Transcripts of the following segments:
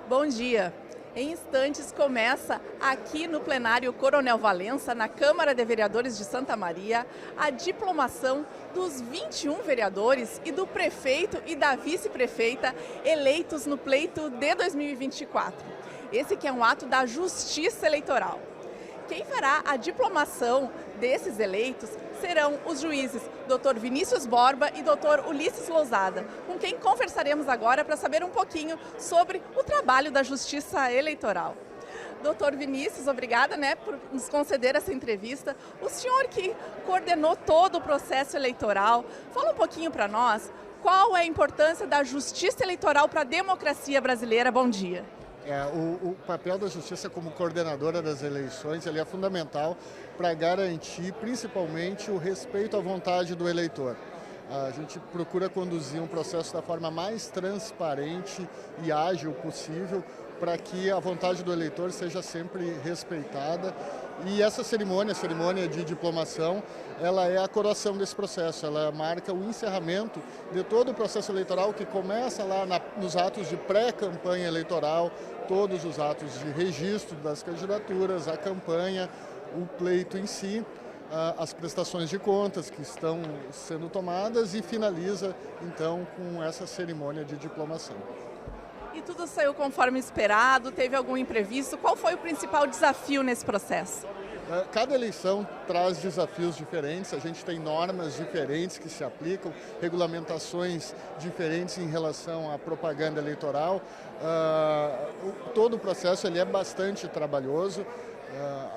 Bom dia. Em instantes começa aqui no plenário Coronel Valença, na Câmara de Vereadores de Santa Maria, a diplomação dos 21 vereadores e do prefeito e da vice-prefeita eleitos no pleito de 2024. Esse que é um ato da Justiça Eleitoral. Quem fará a diplomação desses eleitos serão os juízes Dr. Vinícius Borba e Dr. Ulisses Lousada, com quem conversaremos agora para saber um pouquinho sobre o trabalho da Justiça Eleitoral. Dr. Vinícius, obrigada por nos conceder essa entrevista. O senhor que coordenou todo o processo eleitoral, fala um pouquinho para nós qual é a importância da Justiça Eleitoral para a democracia brasileira. Bom dia. O papel da Justiça como coordenadora das eleições ele é fundamental para garantir principalmente o respeito à vontade do eleitor. A gente procura conduzir um processo da forma mais transparente e ágil possível para que a vontade do eleitor seja sempre respeitada. E essa cerimônia, a cerimônia de diplomação, ela é a coroação desse processo, ela marca o encerramento de todo o processo eleitoral que começa lá nos atos de pré-campanha eleitoral, todos os atos de registro das candidaturas, a campanha, o pleito em si, as prestações de contas que estão sendo tomadas e finaliza então com essa cerimônia de diplomação. E tudo saiu conforme esperado? Teve algum imprevisto? Qual foi o principal desafio nesse processo? Cada eleição traz desafios diferentes, a gente tem normas diferentes que se aplicam, regulamentações diferentes em relação à propaganda eleitoral. Todo o processo ele é bastante trabalhoso,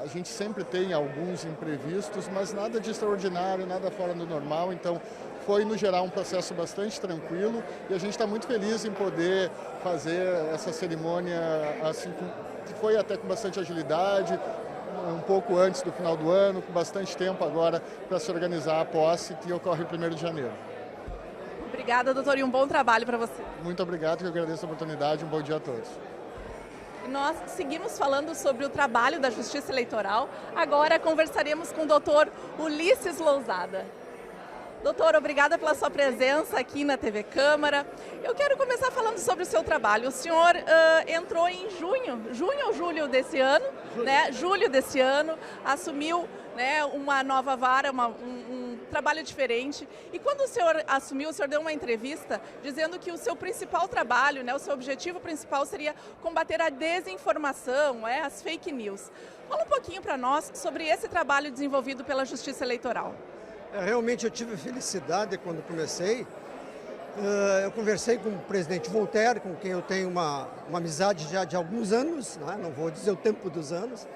a gente sempre tem alguns imprevistos, mas nada de extraordinário, nada fora do normal, então foi no geral um processo bastante tranquilo e a gente está muito feliz em poder fazer essa cerimônia assim, que foi até com bastante agilidade, um pouco antes do final do ano, com bastante tempo agora para se organizar a posse que ocorre em 1º de janeiro. Obrigada, doutor, e um bom trabalho para você. Muito obrigado, eu agradeço a oportunidade, um bom dia a todos. Nós seguimos falando sobre o trabalho da Justiça Eleitoral, agora conversaremos com o doutor Ulisses Lousada. Doutor, obrigada pela sua presença aqui na TV Câmara. Eu quero começar falando sobre o seu trabalho. O senhor entrou em junho ou julho desse ano, julho desse ano, assumiu uma nova vara, um trabalho diferente. E quando o senhor assumiu, o senhor deu uma entrevista dizendo que o seu principal trabalho, o seu objetivo principal seria combater a desinformação, as fake news. Fala um pouquinho para nós sobre esse trabalho desenvolvido pela Justiça Eleitoral. Realmente eu tive felicidade quando comecei. Eu conversei com o presidente Voltaire, com quem eu tenho uma amizade já de alguns anos, não vou dizer o tempo dos anos,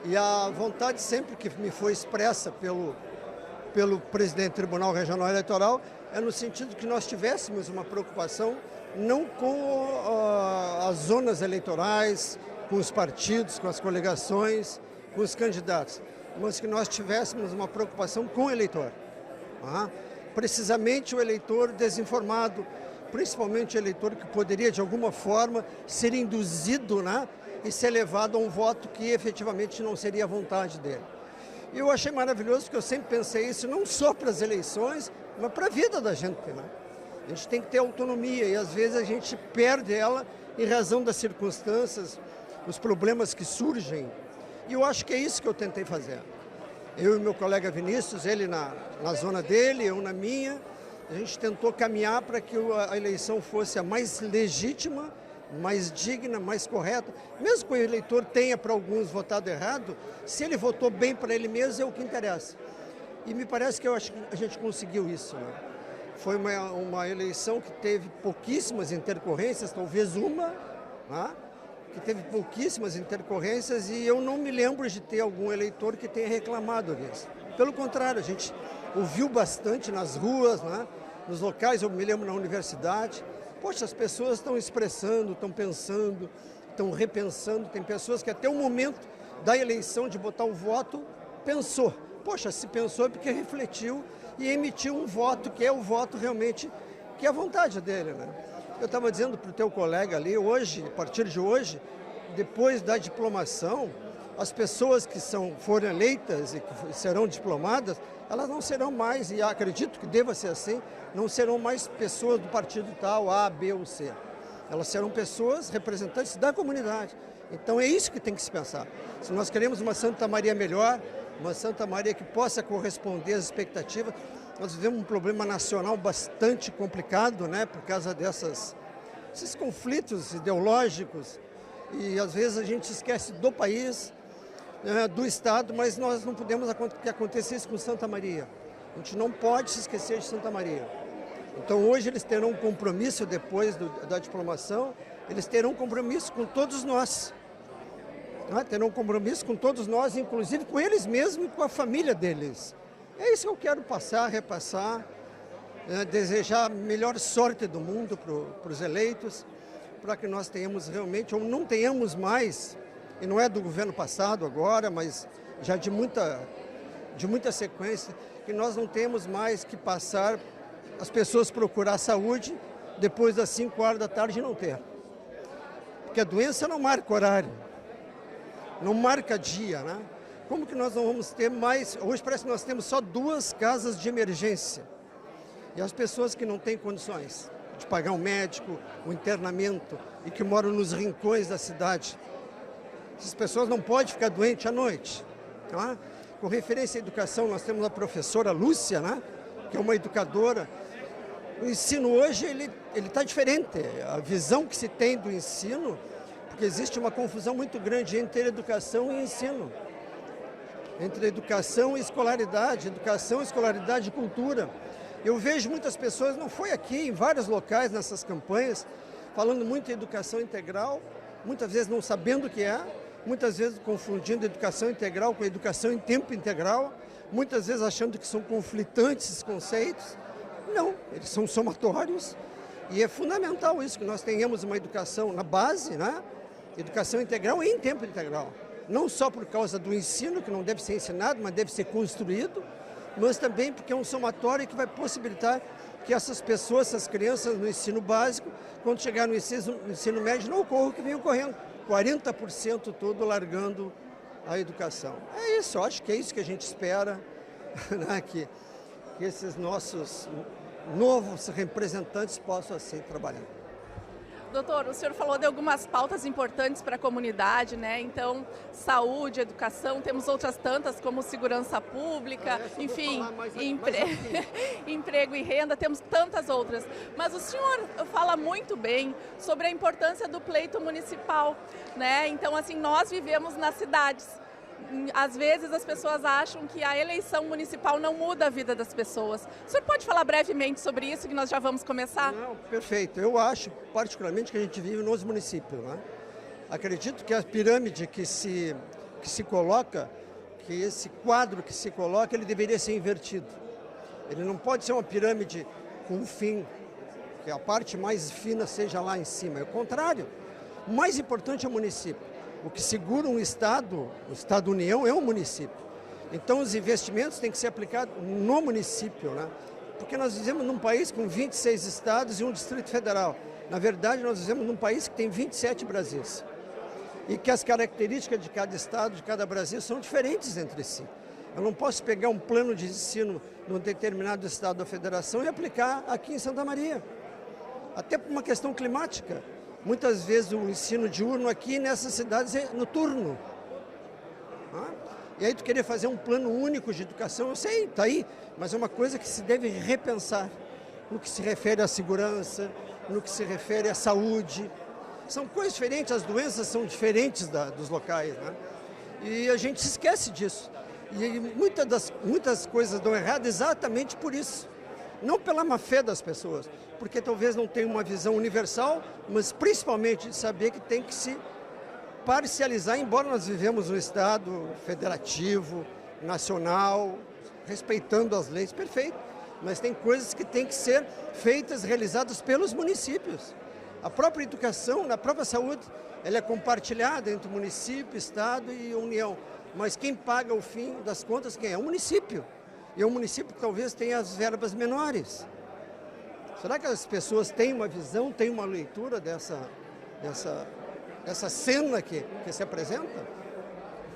e a vontade sempre que me foi expressa pelo presidente do Tribunal Regional Eleitoral é no sentido que nós tivéssemos uma preocupação não com as zonas eleitorais, com os partidos, com as coligações, com os candidatos, mas que nós tivéssemos uma preocupação com o eleitor. Precisamente o eleitor desinformado, principalmente o eleitor que poderia de alguma forma ser induzido e ser levado a um voto que efetivamente não seria a vontade dele. E eu achei maravilhoso porque eu sempre pensei isso não só para as eleições, mas para a vida da gente. A gente tem que ter autonomia e às vezes a gente perde ela em razão das circunstâncias, os problemas que surgem. E eu acho que é isso que eu tentei fazer. Eu e meu colega Vinícius, ele na zona dele, eu na minha, a gente tentou caminhar para que a eleição fosse a mais legítima, mais digna, mais correta. Mesmo que o eleitor tenha para alguns votado errado, se ele votou bem para ele mesmo é o que interessa. E me parece que a gente conseguiu isso. Foi uma eleição que teve pouquíssimas intercorrências, talvez uma, que teve pouquíssimas intercorrências e eu não me lembro de ter algum eleitor que tenha reclamado disso. Pelo contrário, a gente ouviu bastante nas ruas, nos locais, eu me lembro na universidade. Poxa, as pessoas estão expressando, estão pensando, estão repensando. Tem pessoas que até o momento da eleição de botar o voto, pensou. Poxa, se pensou é porque refletiu e emitiu um voto que é o voto realmente, que é a vontade dele. Eu estava dizendo para o teu colega ali, hoje, a partir de hoje, depois da diplomação, as pessoas que foram eleitas e que serão diplomadas, elas não serão mais, e acredito que deva ser assim, não serão mais pessoas do partido tal, A, B ou C. elas serão pessoas representantes da comunidade. Então é isso que tem que se pensar. Se nós queremos uma Santa Maria melhor, uma Santa Maria que possa corresponder às expectativas, nós vivemos um problema nacional bastante complicado, né, por causa desses conflitos ideológicos, e às vezes a gente esquece do país, do Estado, mas nós não podemos que acontecesse com Santa Maria. A gente não pode se esquecer de Santa Maria. Então hoje eles terão um compromisso depois da diplomação, eles terão um compromisso com todos nós. Terão um compromisso com todos nós, inclusive com eles mesmos e com a família deles. É isso que eu quero repassar, desejar a melhor sorte do mundo para os eleitos, para que nós tenhamos realmente, ou não tenhamos mais, e não é do governo passado agora, mas já de muita sequência, que nós não temos mais que passar as pessoas procurar saúde depois das 5 horas da tarde e não ter. Porque a doença não marca horário, não marca dia, né? Como que nós não vamos ter mais? Hoje parece que nós temos só 2 casas de emergência. E as pessoas que não têm condições de pagar um médico, um internamento e que moram nos rincões da cidade, essas pessoas não podem ficar doentes à noite. Tá? Com referência à educação, nós temos a professora Lúcia, né? Que é uma educadora. O ensino hoje ele está diferente. A visão que se tem do ensino, porque existe uma confusão muito grande entre educação e ensino. Entre educação e escolaridade e cultura. Eu vejo muitas pessoas, não foi aqui, em vários locais nessas campanhas, falando muito em educação integral, muitas vezes não sabendo o que é, muitas vezes confundindo educação integral com educação em tempo integral, muitas vezes achando que são conflitantes esses conceitos. Não, eles são somatórios e é fundamental isso, que nós tenhamos uma educação na base, né? Educação integral em tempo integral. Não só por causa do ensino, que não deve ser ensinado, mas deve ser construído, mas também porque é um somatório que vai possibilitar que essas pessoas, essas crianças no ensino básico, quando chegar no ensino médio, não ocorra o que vem ocorrendo. 40% todo largando a educação. É isso, eu acho que é isso que a gente espera, né, que esses nossos novos representantes possam assim trabalhar. Doutor, o senhor falou de algumas pautas importantes para a comunidade, né? Então, saúde, educação, temos outras tantas como segurança pública, enfim, emprego e renda, temos tantas outras. Mas o senhor fala muito bem sobre a importância do pleito municipal, né? Então, assim, nós vivemos nas cidades. Às vezes as pessoas acham que a eleição municipal não muda a vida das pessoas. O senhor pode falar brevemente sobre isso, que nós já vamos começar? Não, perfeito. Eu acho, particularmente, que a gente vive nos municípios, né? Acredito que a pirâmide que se coloca, que esse quadro que se coloca, ele deveria ser invertido. Ele não pode ser uma pirâmide com um fim, que a parte mais fina seja lá em cima. É o contrário. O mais importante é o município. O que segura o Estado-União é o município. Então, os investimentos têm que ser aplicados no município, né? Porque nós vivemos num país com 26 estados e um Distrito Federal. Na verdade, nós vivemos num país que tem 27 Brasis. E que as características de cada estado, de cada Brasil, são diferentes entre si. Eu não posso pegar um plano de ensino num determinado estado da federação e aplicar aqui em Santa Maria. Até por uma questão climática. Muitas vezes o ensino diurno aqui nessas cidades é noturno. E aí tu querer fazer um plano único de educação, eu sei, está aí, mas é uma coisa que se deve repensar no que se refere à segurança, no que se refere à saúde. São coisas diferentes, as doenças são diferentes dos locais, né? E a gente se esquece disso. E muitas coisas dão errado exatamente por isso. Não pela má fé das pessoas, porque talvez não tenham uma visão universal, mas principalmente de saber que tem que se parcializar, embora nós vivemos um Estado federativo, nacional, respeitando as leis, perfeito, mas tem coisas que têm que ser feitas, realizadas pelos municípios. A própria educação, a própria saúde, ela é compartilhada entre o município, Estado e a União, mas quem paga o fim das contas, quem é? O município. E é um município que talvez tenha as verbas menores. Será que as pessoas têm uma visão, têm uma leitura dessa cena que se apresenta?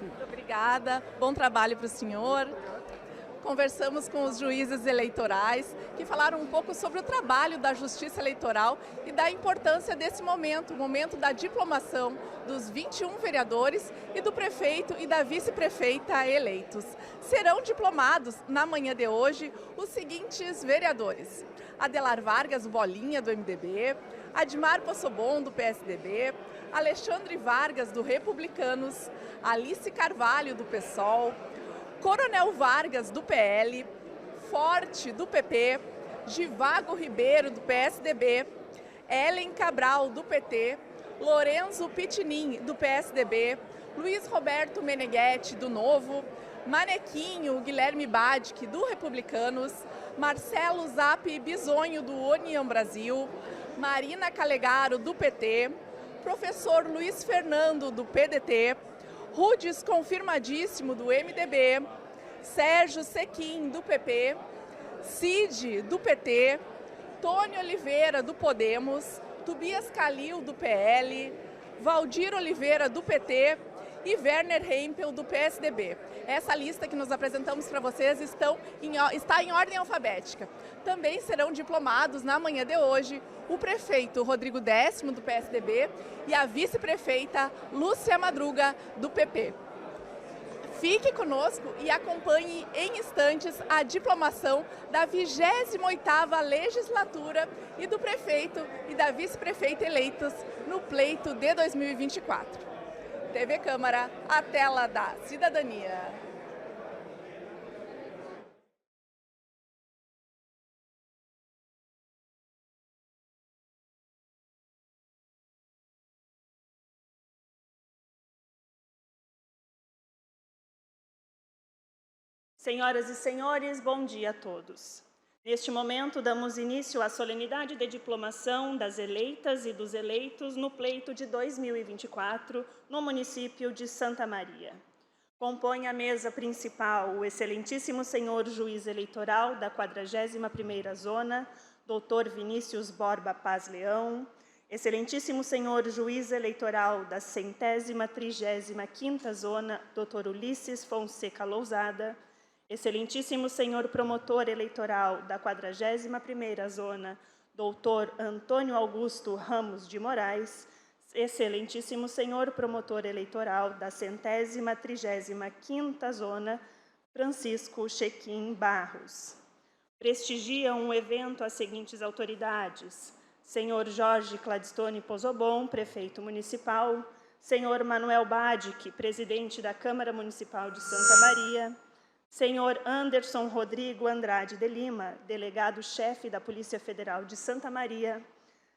Muito obrigada, bom trabalho para o senhor. Conversamos com os juízes eleitorais que falaram um pouco sobre o trabalho da Justiça Eleitoral e da importância desse momento, o momento da diplomação dos 21 vereadores e do prefeito e da vice-prefeita eleitos. Serão diplomados na manhã de hoje os seguintes vereadores: Adelar Vargas, Bolinha, do MDB, Admar Possobon, do PSDB, Alexandre Vargas, do Republicanos, Alice Carvalho, do PSOL, Coronel Vargas, do PL, Forte, do PP, Givago Ribeiro, do PSDB, Ellen Cabral, do PT, Lorenzo Pitinin, do PSDB, Luiz Roberto Meneghetti, do Novo, Manequinho Guilherme Badic, do Republicanos, Marcelo Zap Bisonho, do União Brasil, Marina Calegaro, do PT, Professor Luiz Fernando, do PDT, Rudes Confirmadíssimo, do MDB, Sérgio Sequim, do PP, Cid, do PT, Tony Oliveira, do Podemos, Tobias Calil, do PL, Valdir Oliveira, do PT e Werner Hempel, do PSDB. Essa lista que nós apresentamos para vocês está em ordem alfabética. Também serão diplomados na manhã de hoje o prefeito Rodrigo Décimo, do PSDB, e a vice-prefeita Lúcia Madruga, do PP. Fique conosco e acompanhe em instantes a diplomação da 28ª legislatura e do prefeito e da vice-prefeita eleitos no pleito de 2024. TV Câmara, a tela da cidadania. Senhoras e senhores, bom dia a todos. Neste momento, damos início à solenidade de diplomação das eleitas e dos eleitos no pleito de 2024, no município de Santa Maria. Compõe a mesa principal o excelentíssimo senhor juiz eleitoral da 41ª Zona, Dr. Vinícius Borba Paz Leão, excelentíssimo senhor juiz eleitoral da 135ª Zona, Dr. Ulisses Fonseca Lousada, excelentíssimo senhor promotor eleitoral da 41ª Zona, doutor Antônio Augusto Ramos de Moraes, excelentíssimo senhor promotor eleitoral da 135ª Zona, Francisco Chequim Barros. Prestigiam o evento as seguintes autoridades: senhor Jorge Cladstone Pozobon, prefeito municipal, senhor Manuel Badic, presidente da Câmara Municipal de Santa Maria, senhor Anderson Rodrigo Andrade de Lima, delegado-chefe da Polícia Federal de Santa Maria,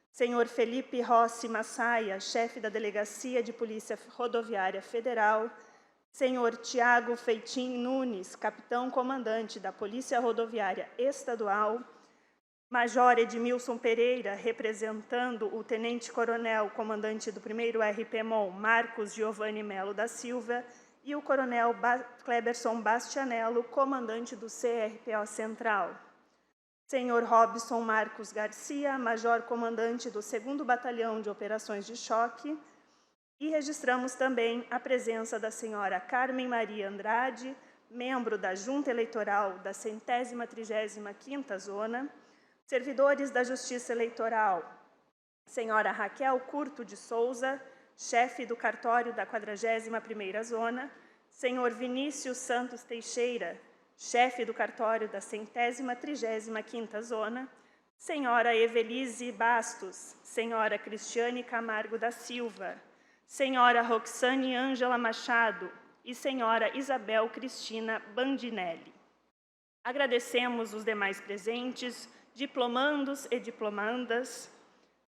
senhor Felipe Rossi Massaia, chefe da Delegacia de Polícia Rodoviária Federal, senhor Tiago Feitim Nunes, capitão-comandante da Polícia Rodoviária Estadual, major Edmilson Pereira, representando o tenente-coronel, comandante do 1º RPMON, Marcos Giovanni Melo da Silva, e o coronel Cleberson Bastianello, comandante do CRPO Central. Senhor Robson Marcos Garcia, major-comandante do 2º Batalhão de Operações de Choque. E registramos também a presença da senhora Carmen Maria Andrade, membro da Junta Eleitoral da 135ª Zona, servidores da Justiça Eleitoral, senhora Raquel Curto de Souza, chefe do cartório da 41ª Zona, senhor Vinícius Santos Teixeira, chefe do cartório da 135ª Zona, senhora Evelise Bastos, senhora Cristiane Camargo da Silva, senhora Roxane Ângela Machado e senhora Isabel Cristina Bandinelli. Agradecemos os demais presentes, diplomandos e diplomandas,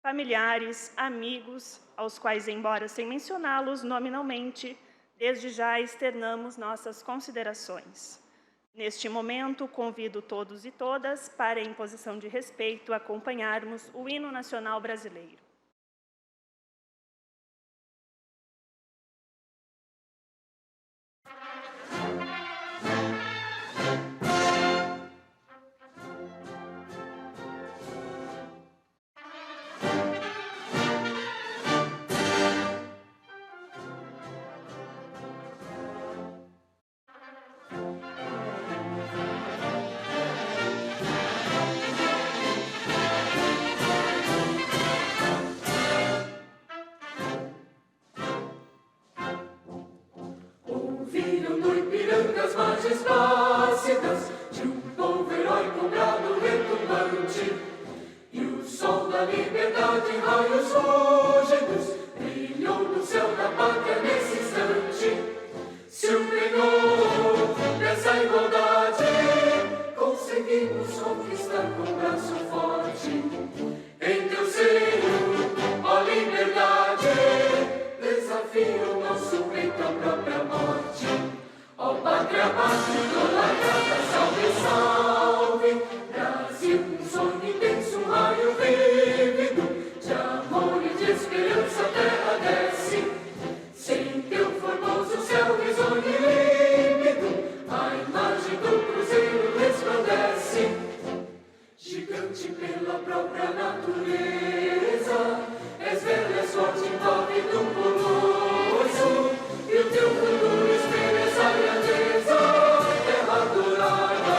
familiares, amigos, aos quais, embora sem mencioná-los nominalmente, desde já externamos nossas considerações. Neste momento, convido todos e todas para, em posição de respeito, acompanharmos o hino nacional brasileiro. das margens plácidas de um povo heróico brado retumbante. E o sol da liberdade em raios fúlgidos brilhou no céu da pátria nesse instante. Se o penhor dessa igualdade conseguimos conquistar com o braço forte. Em teu seio, ó liberdade, desafia o nosso peito à própria morte. Ó pátria amada, idolatrada, salve, salve. Brasil, um sonho intenso, um raio vívido de amor e de esperança a terra desce. Sem teu formoso céu risonho e límpido, a imagem do cruzeiro resplandece. Gigante pela própria natureza, és velho, és forte, envolve do colosso, e o teu futuro espelha essa grandeza, terra adorada,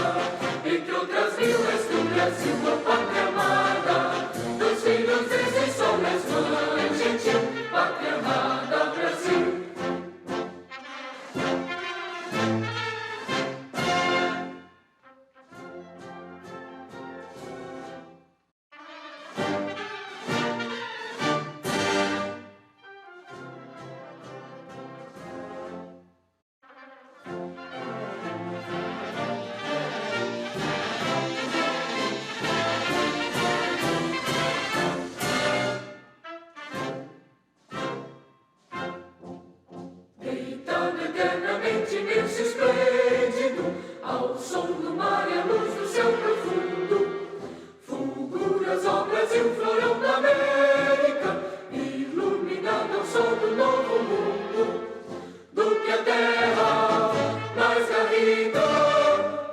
entre outras mil és do Brasil, a pátria amada, dos filhos desse sol és mãe gentil, pátria amada, Brasil. Deitado eternamente imenso e esplêndido, ao som do mar e à luz do céu profundo, fulgura ó Brasil, florão da América, iluminado ao sol do novo mundo. Do que a terra mais garrida,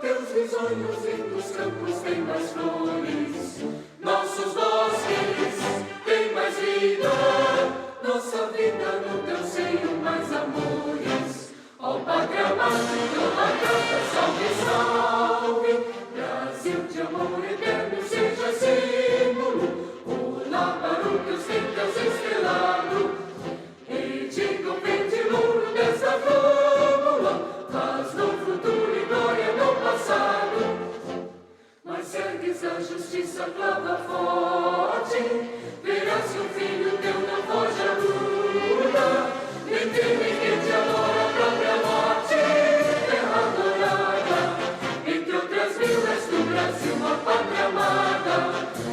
teus risonhos lindos campos têm mais flores, nossos bosques têm mais vida, nossa vida no teu seio mais amores. Ó pátria amada, idolatrada, salve, salve. Brasil de amor eterno seja símbolo, olá para o teus templos estrelado. E digam verde louro desta fórmula, paz no futuro e glória no passado. Mas ergues a justiça, clava forte, verás que um filho teu não foge à luta, nem teme que te adora a própria morte, terra adorada, entre outras mil és do Brasil, uma pátria amada,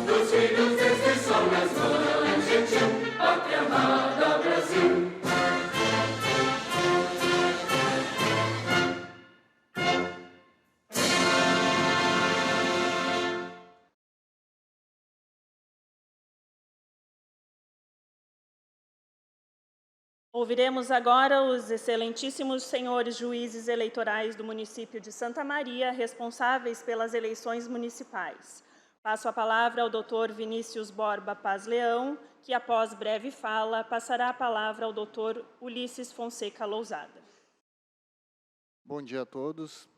dos filhos deste sol és mãe gentil, pátria amada, Brasil. Ouviremos agora os excelentíssimos senhores juízes eleitorais do município de Santa Maria, responsáveis pelas eleições municipais. Passo a palavra ao Dr. Vinícius Borba Paz Leão, que, após breve fala, passará a palavra ao Dr. Ulisses Fonseca Lousada. Bom dia a todos.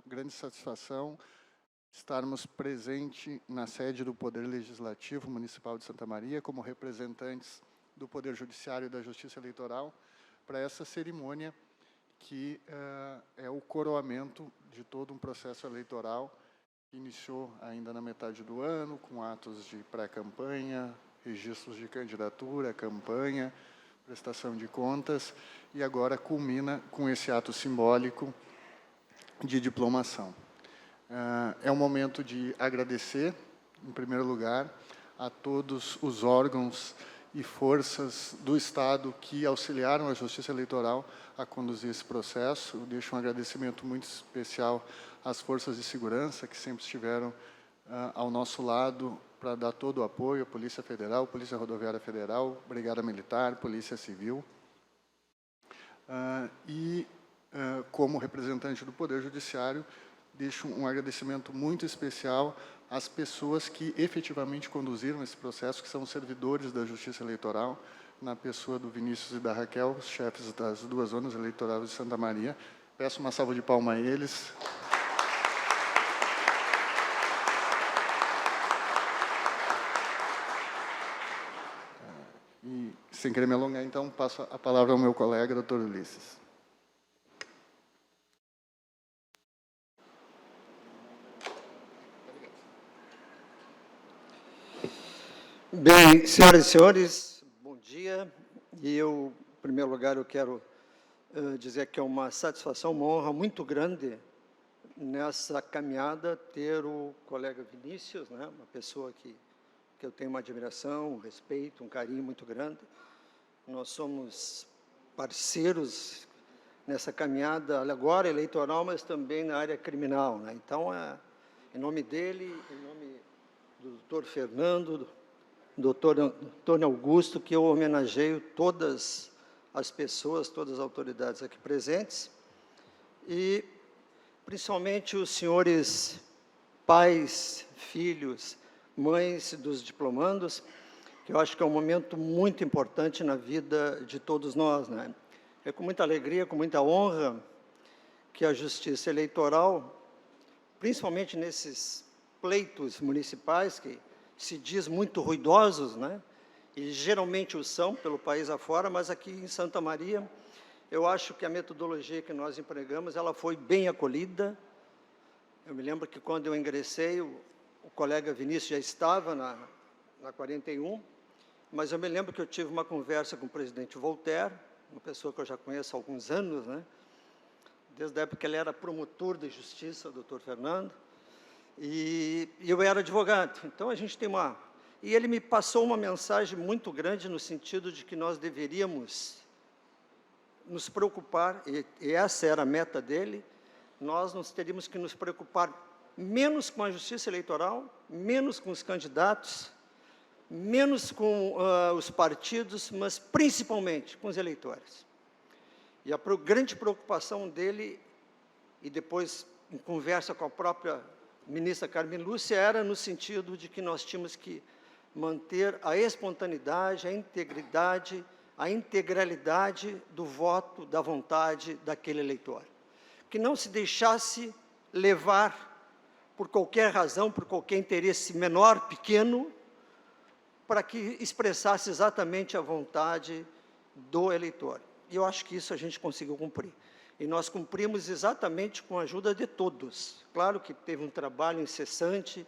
Grande satisfação estarmos presentes na sede do Poder Legislativo Municipal de Santa Maria, como representantes do Poder Judiciário e da Justiça Eleitoral, para essa cerimônia que é o coroamento de todo um processo eleitoral que iniciou ainda na metade do ano, com atos de pré-campanha, registros de candidatura, campanha, prestação de contas, e agora culmina com esse ato simbólico de diplomação. É um momento de agradecer, em primeiro lugar, a todos os órgãos e forças do Estado que auxiliaram a Justiça Eleitoral a conduzir esse processo. Eu deixo um agradecimento muito especial às forças de segurança que sempre estiveram ao nosso lado para dar todo o apoio, a Polícia Federal, Polícia Rodoviária Federal, Brigada Militar, Polícia Civil. Como representante do Poder Judiciário, deixo um agradecimento muito especial às pessoas que efetivamente conduziram esse processo, que são os servidores da Justiça Eleitoral, na pessoa do Vinícius e da Raquel, os chefes das duas zonas eleitorais de Santa Maria. Peço uma salva de palmas a eles. E, sem querer me alongar, então, passo a palavra ao meu colega, Dr. Ulisses. Bem, senhoras e senhores, bom dia. E eu, em primeiro lugar, eu quero dizer que é uma satisfação, uma honra muito grande nessa caminhada ter o colega Vinícius, né, uma pessoa que eu tenho uma admiração, um respeito, um carinho muito grande. Nós somos parceiros nessa caminhada agora eleitoral, mas também na área criminal, né? Então, em nome dele, em nome do doutor Fernando, doutor Antônio Augusto, que eu homenageio todas as pessoas, todas as autoridades aqui presentes, e principalmente os senhores pais, filhos, mães dos diplomandos, que eu acho que é um momento muito importante na vida de todos nós, né? É com muita alegria, com muita honra, que a Justiça Eleitoral, principalmente nesses pleitos municipais, que se diz muito ruidosos, né? E geralmente o são pelo país afora, mas aqui em Santa Maria, eu acho que a metodologia que nós empregamos, ela foi bem acolhida. Eu me lembro que quando eu ingressei, o colega Vinícius já estava na 41, mas eu me lembro que eu tive uma conversa com o presidente Voltaire, uma pessoa que eu já conheço há alguns anos, né? Desde a época que ele era promotor de justiça, o doutor Fernando, e eu era advogado. Então, a gente tem uma... E ele me passou uma mensagem muito grande no sentido de que nós deveríamos nos preocupar, e essa era a meta dele, nós teríamos que nos preocupar menos com a justiça eleitoral, menos com os candidatos, menos com os partidos, mas principalmente com os eleitores. E a grande preocupação dele, e depois em conversa com a própria ministra Carmen Lúcia, era no sentido de que nós tínhamos que manter a espontaneidade, a integridade, a integralidade do voto, da vontade daquele eleitor. Que não se deixasse levar por qualquer razão, por qualquer interesse menor, pequeno, para que expressasse exatamente a vontade do eleitor. E eu acho que isso a gente conseguiu cumprir. E nós cumprimos exatamente com a ajuda de todos. Claro que teve um trabalho incessante,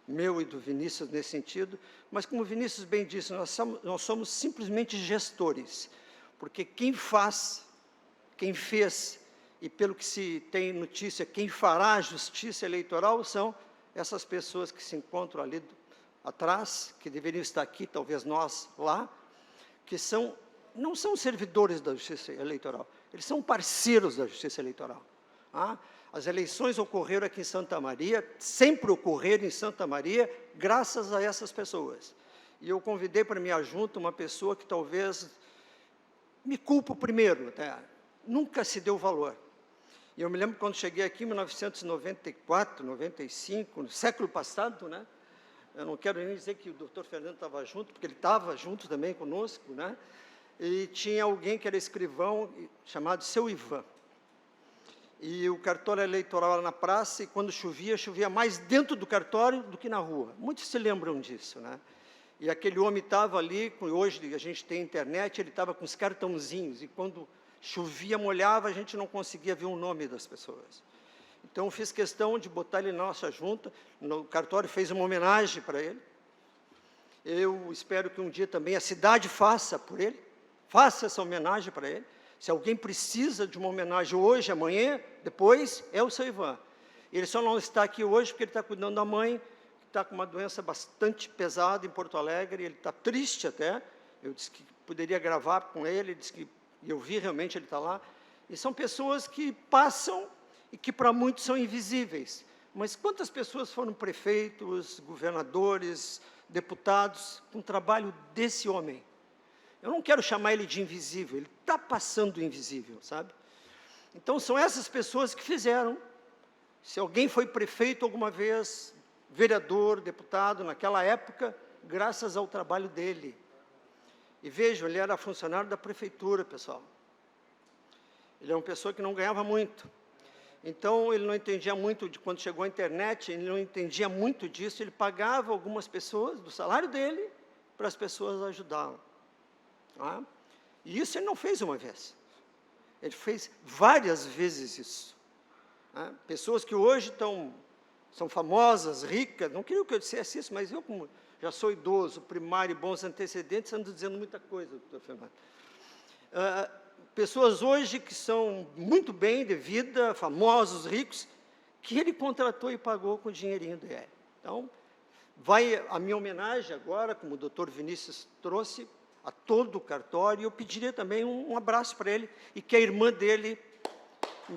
meu e do Vinícius nesse sentido, mas como o Vinícius bem disse, nós somos simplesmente gestores, porque quem faz, quem fez, e pelo que se tem notícia, quem fará a justiça eleitoral são essas pessoas que se encontram ali atrás, que deveriam estar aqui, talvez nós lá, que não são servidores da justiça eleitoral, eles são parceiros da justiça eleitoral. As eleições ocorreram aqui em Santa Maria, sempre ocorreram em Santa Maria, graças a essas pessoas. E eu convidei para minha junta uma pessoa que talvez me culpo primeiro, até, nunca se deu valor. E eu me lembro quando cheguei aqui em 1994, 95, no século passado, né? Eu não quero nem dizer que o doutor Fernando estava junto, porque ele estava junto também conosco, né? E tinha alguém que era escrivão, chamado Seu Ivan. E o cartório eleitoral era na praça, e quando chovia, chovia mais dentro do cartório do que na rua. Muitos se lembram disso, né? E aquele homem estava ali, hoje a gente tem internet, ele estava com os cartãozinhos, e quando chovia, molhava, a gente não conseguia ver o nome das pessoas. Então, eu fiz questão de botar ele na nossa junta, no cartório fez uma homenagem para ele. Eu espero que um dia também a cidade faça por ele, faça essa homenagem para ele. Se alguém precisa de uma homenagem hoje, amanhã, depois, é o seu Ivan. Ele só não está aqui hoje porque ele está cuidando da mãe, que está com uma doença bastante pesada em Porto Alegre, ele está triste até. Eu disse que poderia gravar com ele, disse que eu vi realmente ele está lá. E são pessoas que passam e que para muitos são invisíveis. Mas quantas pessoas foram prefeitos, governadores, deputados, com o trabalho desse homem? Eu não quero chamar ele de invisível, ele está passando invisível, sabe? Então, são essas pessoas que fizeram. Se alguém foi prefeito alguma vez, vereador, deputado, naquela época, graças ao trabalho dele. E vejam, ele era funcionário da prefeitura, pessoal. Ele é uma pessoa que não ganhava muito. Então, ele não entendia muito, quando chegou a internet, ele não entendia muito disso, ele pagava algumas pessoas do salário dele para as pessoas ajudá-lo. E isso ele não fez uma vez. Ele fez várias vezes isso. Pessoas que hoje são famosas, ricas, não queria que eu dissesse isso, mas eu, como já sou idoso, primário e bons antecedentes, ando dizendo muita coisa, doutor Fernando. Pessoas hoje que são muito bem de vida, famosos, ricos, que ele contratou e pagou com o dinheirinho dele. Então, vai a minha homenagem agora, como o doutor Vinícius trouxe, a todo o cartório, e eu pediria também um abraço para ele, e que a irmã dele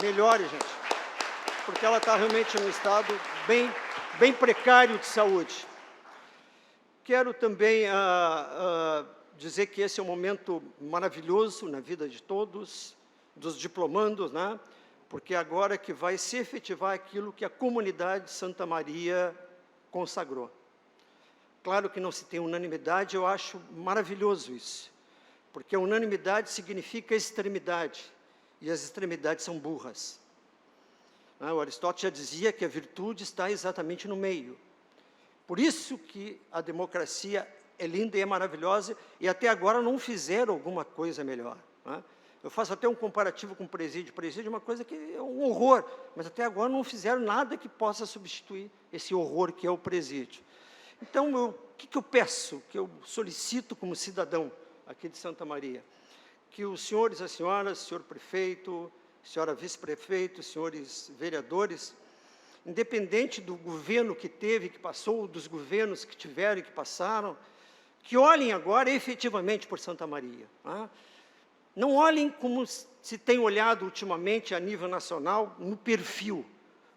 melhore, gente, porque ela está realmente em um estado bem precário de saúde. Quero também dizer que esse é um momento maravilhoso na vida de todos, dos diplomandos, né? Porque agora que vai se efetivar aquilo que a comunidade de Santa Maria consagrou. Claro que não se tem unanimidade, eu acho maravilhoso isso, porque a unanimidade significa extremidade, e as extremidades são burras. O Aristóteles já dizia que a virtude está exatamente no meio. Por isso que a democracia é linda e é maravilhosa, e até agora não fizeram alguma coisa melhor, né? Eu faço até um comparativo com o presídio. O presídio é uma coisa que é um horror, mas até agora não fizeram nada que possa substituir esse horror que é o presídio. Então, o que eu peço, que eu solicito como cidadão aqui de Santa Maria? Que os senhores e as senhoras, senhor prefeito, senhora vice-prefeito, senhores vereadores, independente do governo que teve, que passou, dos governos que tiveram e que passaram, que olhem agora efetivamente por Santa Maria, né? Não olhem como se tem olhado ultimamente a nível nacional, no perfil,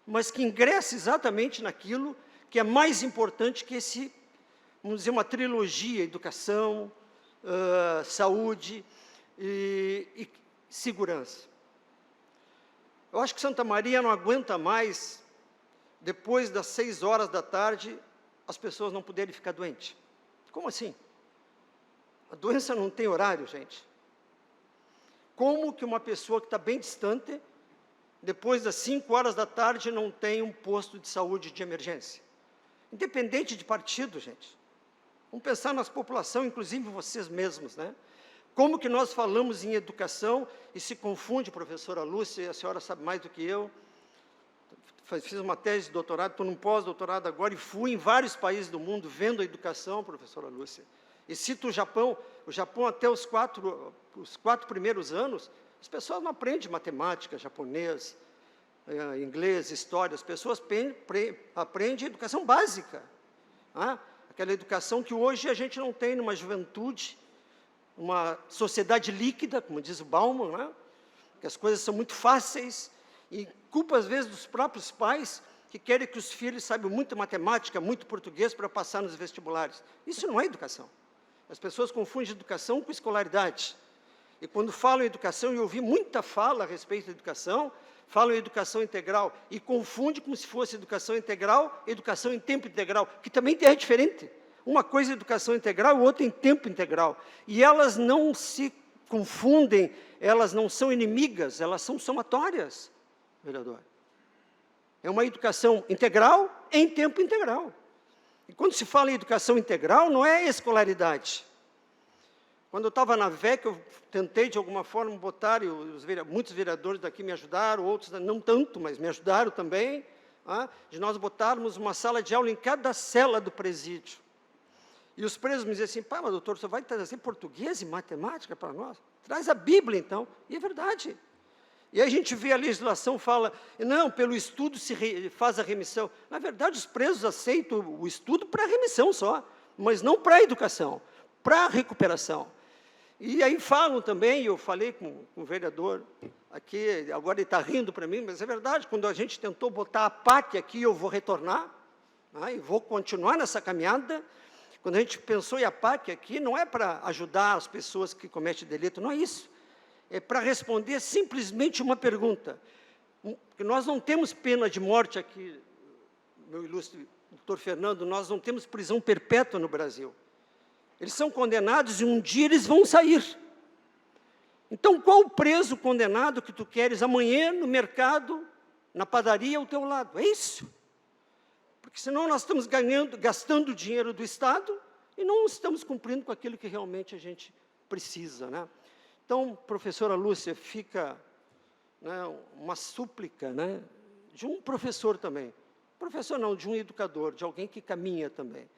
mas que ingresse exatamente naquilo que é mais importante que esse, vamos dizer, uma trilogia: educação, saúde e segurança. Eu acho que Santa Maria não aguenta mais, depois das 6 horas da tarde, as pessoas não poderem ficar doentes. Como assim? A doença não tem horário, gente. Como que uma pessoa que está bem distante, depois das 5 horas da tarde, não tem um posto de saúde de emergência? Independente de partido, gente. Vamos pensar nas populações, inclusive vocês mesmos, né? Como que nós falamos em educação e se confunde, professora Lúcia, a senhora sabe mais do que eu. Fiz uma tese de doutorado, estou num pós-doutorado agora, e fui em vários países do mundo vendo a educação, professora Lúcia. E cito o Japão até os 4 primeiros anos, as pessoas não aprendem matemática, japonês, inglês, história, as pessoas aprendem educação básica, né? Aquela educação que hoje a gente não tem numa juventude, uma sociedade líquida, como diz o Bauman, né? Que as coisas são muito fáceis, e culpa às vezes dos próprios pais, que querem que os filhos saibam muito matemática, muito português para passar nos vestibulares. Isso não é educação. As pessoas confundem educação com escolaridade. E quando falam em educação, e eu ouvi muita fala a respeito da educação, falam em educação integral, e confundem como se fosse educação integral, educação em tempo integral, que também é diferente. Uma coisa é educação integral, outra em tempo integral. E elas não se confundem, elas não são inimigas, elas são somatórias, vereador. É uma educação integral em tempo integral. E quando se fala em educação integral, não é escolaridade. Quando eu estava na VEC, eu tentei de alguma forma botar, e muitos vereadores daqui me ajudaram, outros não tanto, mas me ajudaram também, de nós botarmos uma sala de aula em cada cela do presídio. E os presos me diziam assim: pá, mas doutor, você vai trazer português e matemática para nós? Traz a Bíblia, então. E é verdade. E aí a gente vê a legislação, fala, não, pelo estudo se faz a remissão. Na verdade, os presos aceitam o estudo para a remissão só, mas não para a educação, para a recuperação. E aí falam também, eu falei com o vereador aqui, agora ele está rindo para mim, mas é verdade, quando a gente tentou botar a PAC aqui, eu vou retornar, e vou continuar nessa caminhada. Quando a gente pensou em a PAC aqui, não é para ajudar as pessoas que cometem delito, não é isso. É para responder simplesmente uma pergunta. Que nós não temos pena de morte aqui, meu ilustre doutor Fernando, nós não temos prisão perpétua no Brasil. Eles são condenados e um dia eles vão sair. Então, qual o preso condenado que tu queres amanhã no mercado, na padaria ao teu lado? É isso. Porque senão nós estamos gastando o dinheiro do Estado e não estamos cumprindo com aquilo que realmente a gente precisa, né? Então, professora Lúcia, fica, né, uma súplica, né, de um professor também. Professor não, de um educador, de alguém que caminha também.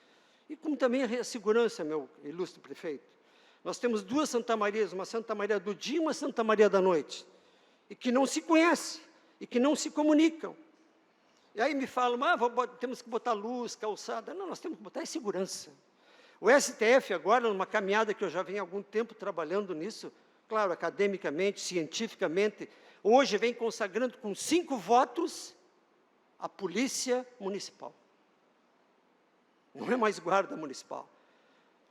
E como também a segurança, meu ilustre prefeito. Nós temos 2 Santa Marias, uma Santa Maria do dia e uma Santa Maria da noite, e que não se conhecem, e que não se comunicam. E aí me falam, temos que botar luz, calçada. Não, nós temos que botar segurança. O STF agora, numa caminhada que eu já venho há algum tempo trabalhando nisso, claro, academicamente, cientificamente, hoje vem consagrando com 5 votos a Polícia Municipal. Não é mais Guarda Municipal.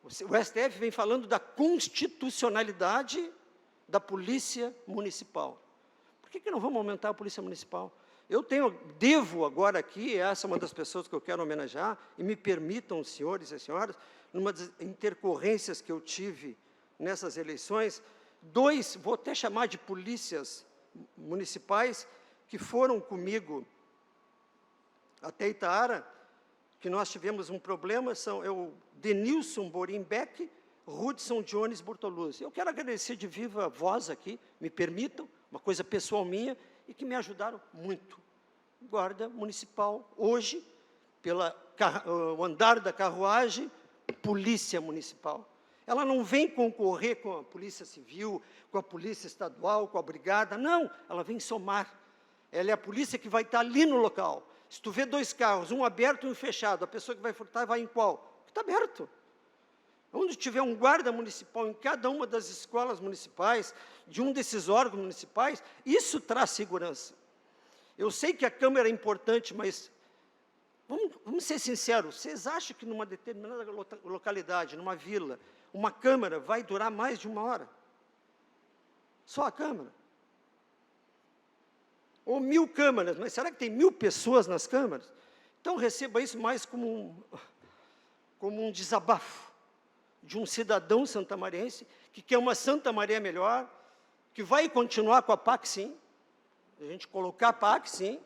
O STF vem falando da constitucionalidade da Polícia Municipal. Por que não vamos aumentar a Polícia Municipal? Devo agora aqui, essa é uma das pessoas que eu quero homenagear, e me permitam, senhores e senhoras, numa das intercorrências que eu tive nessas eleições, 2, vou até chamar de polícias municipais, que foram comigo até Itaara, que nós tivemos um problema, são o Denilson Borimbeck, Rudson Jones Bortoluzzi. Eu quero agradecer de viva voz aqui, me permitam, uma coisa pessoal minha, e que me ajudaram muito. Guarda Municipal, hoje, pelo andar da carruagem, Polícia Municipal. Ela não vem concorrer com a Polícia Civil, com a Polícia Estadual, com a Brigada, não, ela vem somar. Ela é a polícia que vai estar ali no local. Se tu vê 2 carros, um aberto e um fechado, a pessoa que vai furtar vai em qual? Está aberto. Onde tiver um guarda municipal em cada uma das escolas municipais, de um desses órgãos municipais, isso traz segurança. Eu sei que a Câmara é importante, mas vamos ser sinceros, vocês acham que numa determinada localidade, numa vila, uma Câmara vai durar mais de 1 hora? Só a Câmara? Ou 1000 câmaras, mas será que tem 1000 pessoas nas câmaras? Então receba isso mais como um desabafo de um cidadão santamariense que quer uma Santa Maria melhor, que vai continuar com a PAC, sim, a gente colocar a PAC, sim,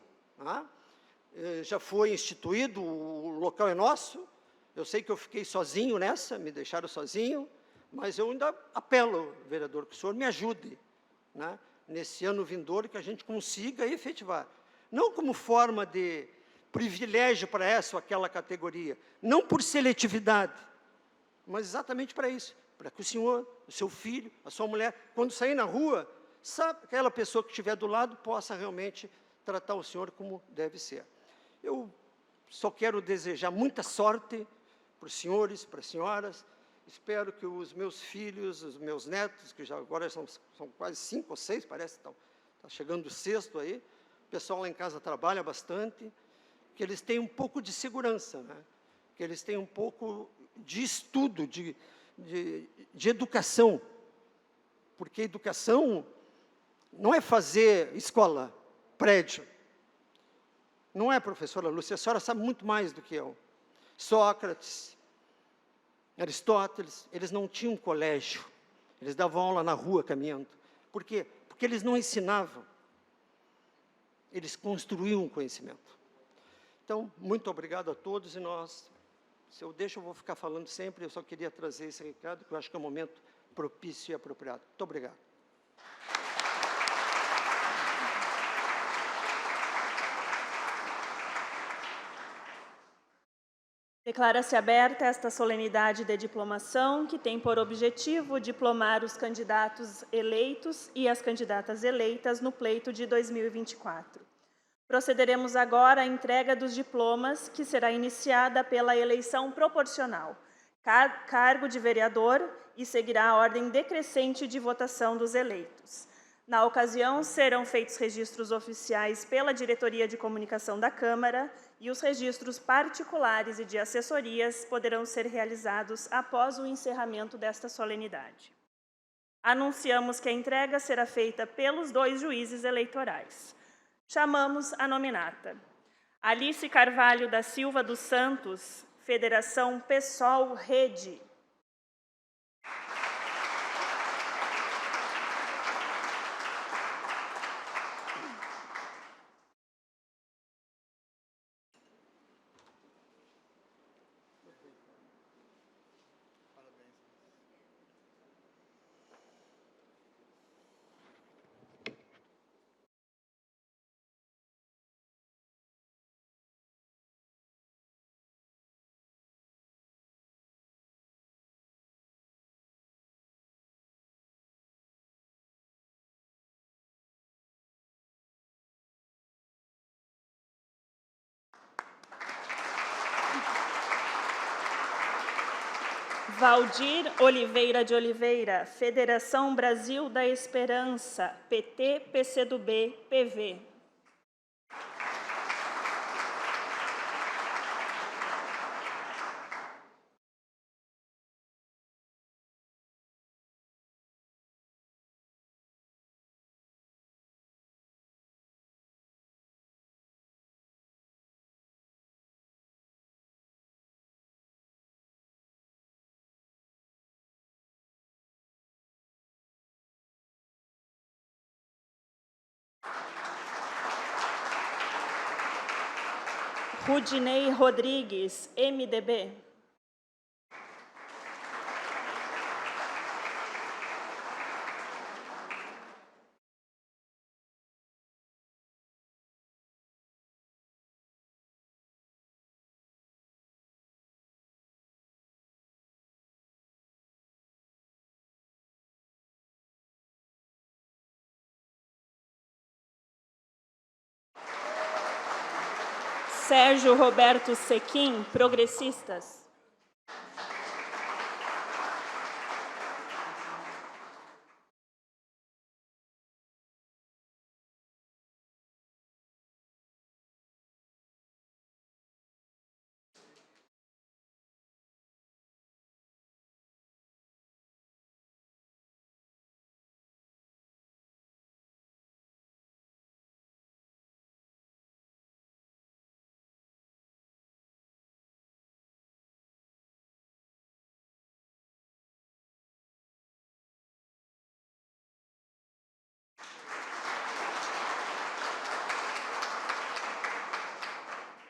já foi instituído, o local é nosso, eu sei que eu fiquei sozinho nessa, me deixaram sozinho, mas eu ainda apelo, vereador, que o senhor me ajude, nesse ano vindouro, que a gente consiga efetivar. Não como forma de privilégio para essa ou aquela categoria, não por seletividade, mas exatamente para isso, para que o senhor, o seu filho, a sua mulher, quando sair na rua, sabe, aquela pessoa que estiver do lado possa realmente tratar o senhor como deve ser. Eu só quero desejar muita sorte para os senhores, para as senhoras. Espero que os meus filhos, os meus netos, que já agora são quase 5 ou 6, parece, está chegando o 6º aí, o pessoal lá em casa trabalha bastante, que eles tenham um pouco de segurança, que eles tenham um pouco de estudo, de educação, porque educação não é fazer escola, prédio. Não é, professora Lúcia, a senhora sabe muito mais do que eu. Sócrates, Aristóteles, eles não tinham colégio, eles davam aula na rua caminhando. Por quê? Porque eles não ensinavam, eles construíam o conhecimento. Então, muito obrigado a todos, e se eu deixo, eu vou ficar falando sempre, eu só queria trazer esse recado, que eu acho que é um momento propício e apropriado. Muito obrigado. Declara-se aberta esta solenidade de diplomação, que tem por objetivo diplomar os candidatos eleitos e as candidatas eleitas no pleito de 2024. Procederemos agora à entrega dos diplomas, que será iniciada pela eleição proporcional, cargo de vereador, e seguirá a ordem decrescente de votação dos eleitos. Na ocasião, serão feitos registros oficiais pela Diretoria de Comunicação da Câmara, e os registros particulares e de assessorias poderão ser realizados após o encerramento desta solenidade. Anunciamos que a entrega será feita pelos 2 juízes eleitorais. Chamamos a nominata. Alice Carvalho da Silva dos Santos, Federação PSOL Rede. Valdir Oliveira de Oliveira, Federação Brasil da Esperança, PT, PCdoB, PV. Rudinei Rodrigues, MDB. Sérgio Roberto Sequim, Progressistas.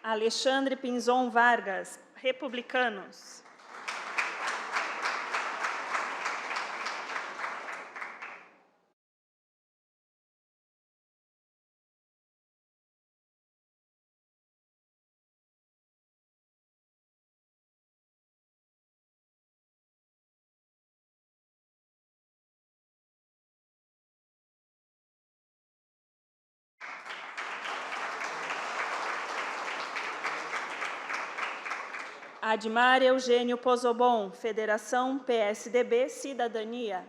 Alexandre Pinzon Vargas, Republicanos. Admar Eugênio Pozobon, Federação PSDB, Cidadania.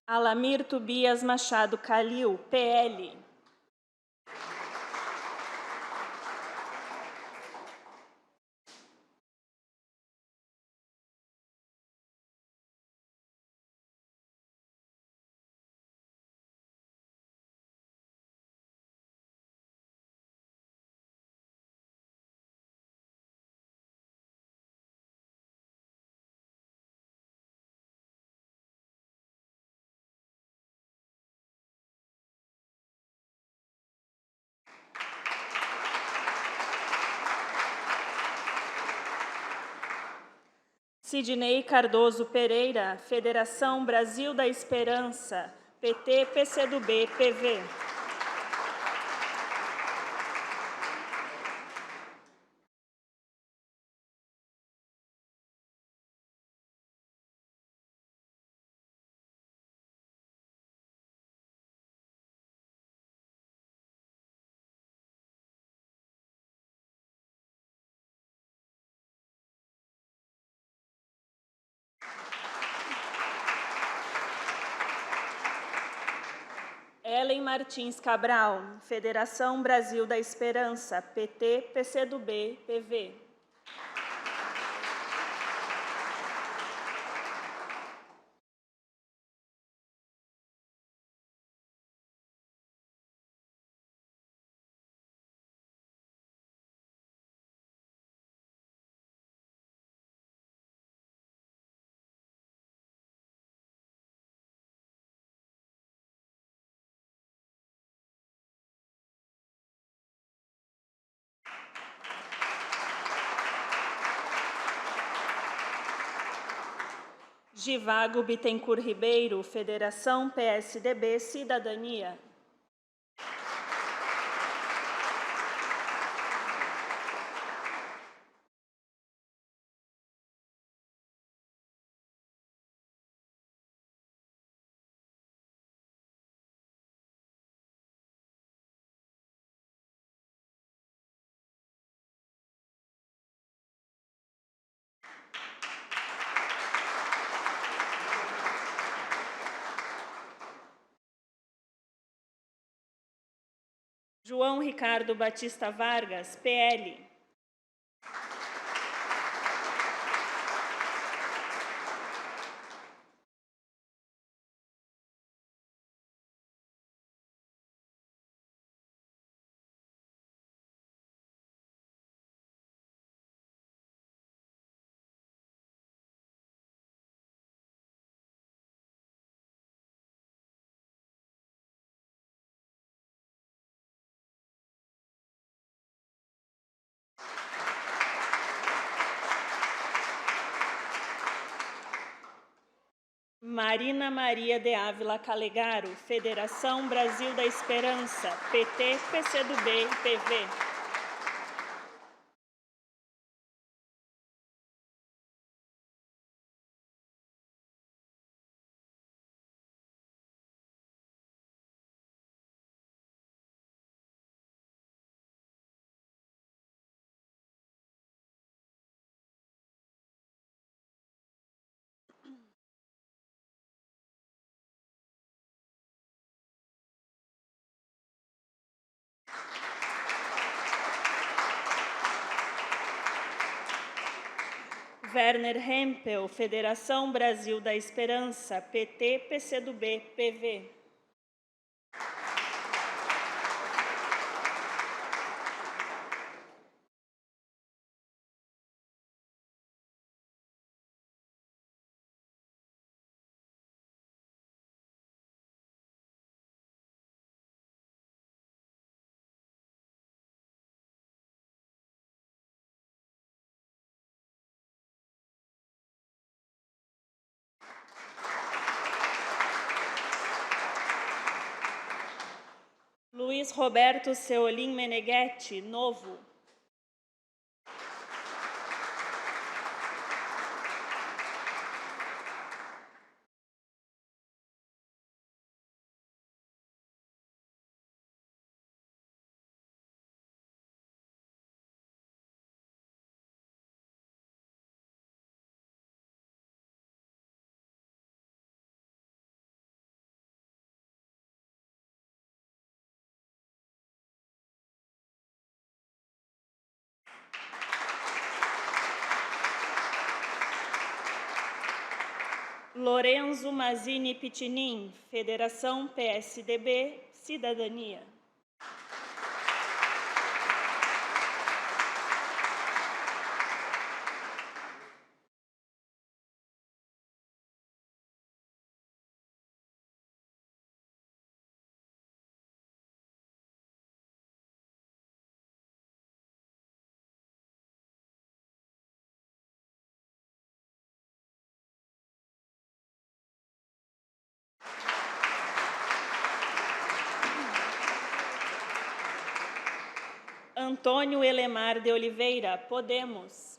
Alamir Tobias Machado Calil, PL. Sidnei Cardoso Pereira, Federação Brasil da Esperança, PT, PCdoB, PV. Ellen Martins Cabral, Federação Brasil da Esperança, PT, PCdoB, PV. Givago Bittencourt Ribeiro, Federação PSDB Cidadania. João Ricardo Batista Vargas, PL. Marina Maria de Ávila Calegaro, Federação Brasil da Esperança, PT, PCdoB e PV. Werner Hempel, Federação Brasil da Esperança, PT, PCdoB, PV. Luiz Roberto Seolim Meneghetti, Novo. Lorenzo Mazzini Pitinin, Federação PSDB, Cidadania. Antônio Elemar de Oliveira, Podemos.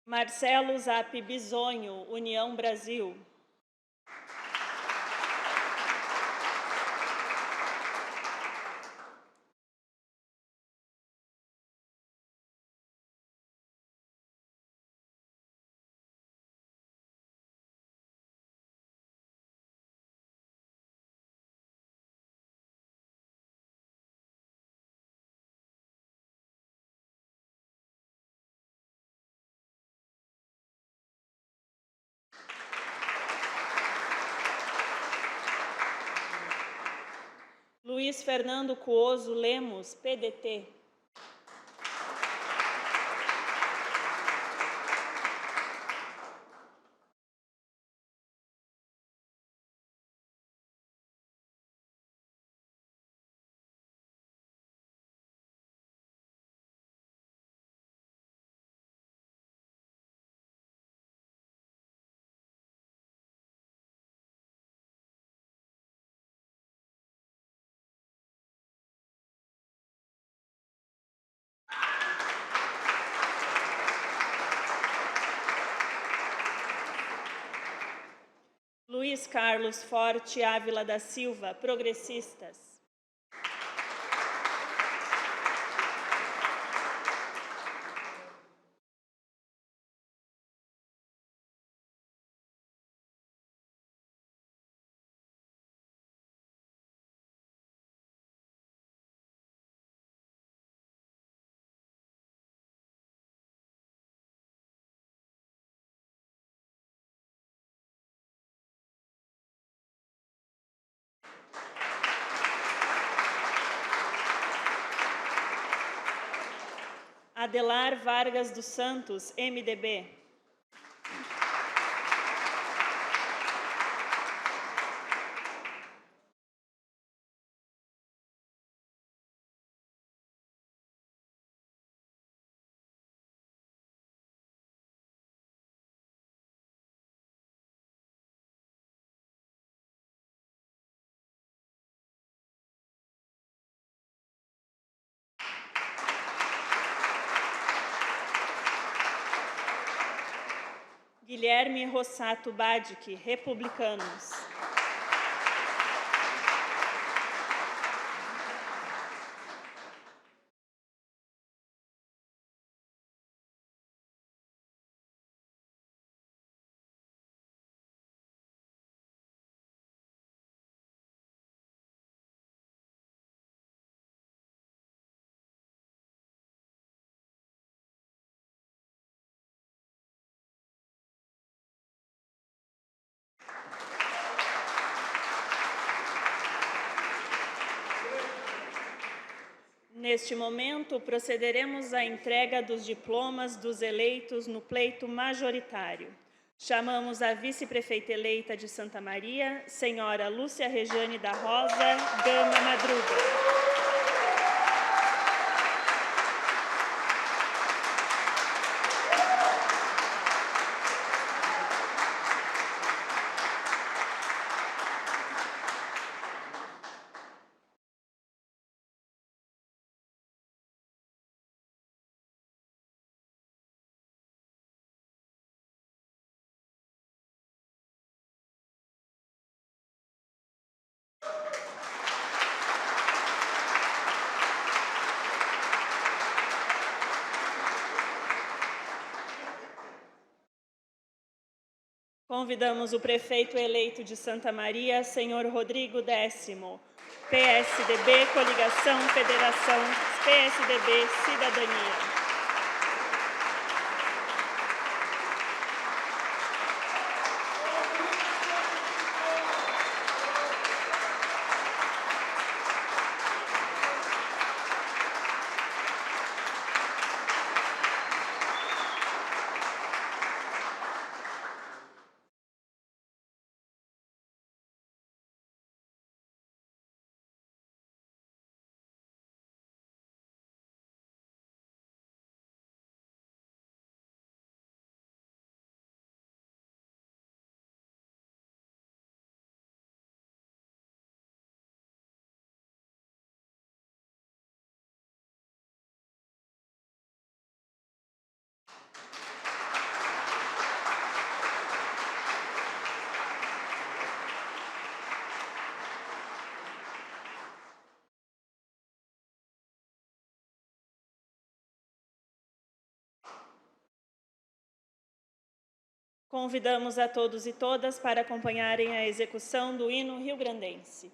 Marcelo Zap Bisonho, União Brasil. Luiz Fernando Cuoso Lemos, PDT. Luiz Carlos Forte Ávila da Silva, Progressistas. Adelar Vargas dos Santos, MDB. Guilherme Rossato Badic, Republicanos. Neste momento, procederemos à entrega dos diplomas dos eleitos no pleito majoritário. Chamamos a vice-prefeita eleita de Santa Maria, senhora Lúcia Rejane da Rosa Gama Madruga. Convidamos o prefeito eleito de Santa Maria, senhor Rodrigo Décimo, PSDB, Coligação, Federação, PSDB, Cidadania. Convidamos a todos e todas para acompanharem a execução do hino rio-grandense.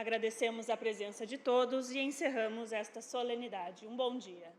Agradecemos a presença de todos e encerramos esta solenidade. Um bom dia.